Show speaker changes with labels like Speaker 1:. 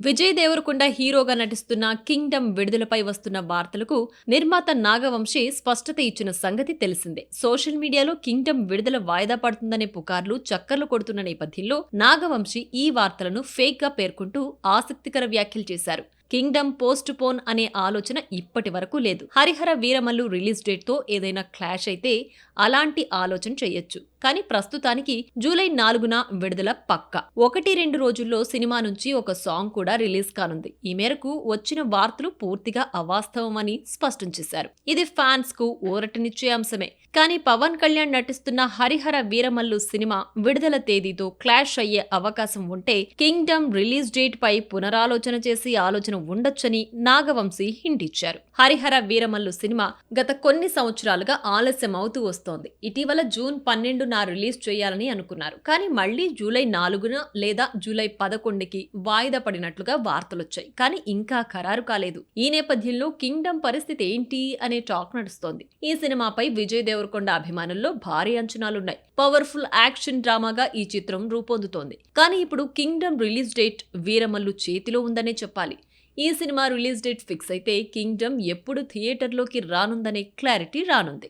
Speaker 1: విజయ్ దేవరకొండ హీరోగా నటిస్తున్న కింగ్డమ్ విడుదలపై వస్తున్న వార్తలకు నిర్మాత నాగవంశి స్పష్టత ఇచ్చిన సంగతి తెలిసిందే. సోషల్ మీడియాలో కింగ్డమ్ విడుదల వాయిదా పడుతుందనే పుకార్లు చక్కర్లు కొడుతున్న నేపథ్యంలో నాగవంశి ఈ వార్తలను ఫేక్ గా పేర్కొంటూ ఆసక్తికర వ్యాఖ్యలు చేశారు. కింగ్డమ్ పోస్ట్ పోన్ అనే ఆలోచన ఇప్పటి వరకు లేదు. హరిహర వీరమల్లు రిలీజ్ డేట్ తో ఏదైనా క్లాష్ అయితే అలాంటి ఆలోచన చేయొచ్చు. కానీ ప్రస్తుతానికి జూలై 4న విడుదల పక్కా. 1-2 రోజుల్లో సినిమా నుంచి ఒక సాంగ్ కూడా రిలీజ్ కానుంది. ఈ మేరకు వచ్చిన వార్తలు పూర్తిగా అవాస్తవమని స్పష్టం చేశారు. ఇది ఫ్యాన్స్ కు ఊరటనిచ్చే అంశమే. కానీ పవన్ కళ్యాణ్ నటిస్తున్న హరిహర వీరమల్లు సినిమా విడుదల తేదీతో క్లాష్ అయ్యే అవకాశం ఉంటే కింగ్డమ్ రిలీజ్ డేట్ పై పునరాలోచన చేసి ఆలోచన ఉండొచ్చని నాగవంశి హింట్ ఇచ్చారు. హరిహర వీరమల్లు సినిమా గత కొన్ని సంవత్సరాలుగా ఆలస్యం అవుతూ వస్తోంది. ఇటీవల జూన్ 12న రిలీజ్ చేయాలని అనుకున్నారు. కానీ మళ్లీ జూలై 4న లేదా జూలై 11కి వాయిదా పడినట్లుగా వార్తలొచ్చాయి. కానీ ఇంకా ఖరారు కాలేదు. ఈ నేపథ్యంలో కింగ్డమ్ పరిస్థితి ఏంటి అనే టాక్ నడుస్తోంది. ఈ సినిమాపై విజయ్ దేవరకొండ అభిమానుల్లో భారీ అంచనాలున్నాయి. పవర్ఫుల్ యాక్షన్ డ్రామాగా ఈ చిత్రం రూపొందుతోంది. కానీ ఇప్పుడు కింగ్డమ్ రిలీజ్ డేట్ వీరమల్లు చేతిలో ఉందనే చెప్పాలి. ఈ సినిమా రిలీజ్ డేట్ ఫిక్స్ అయితే కింగ్డమ్ ఎప్పుడు థియేటర్లోకి రానుందనే క్లారిటీ రానుంది.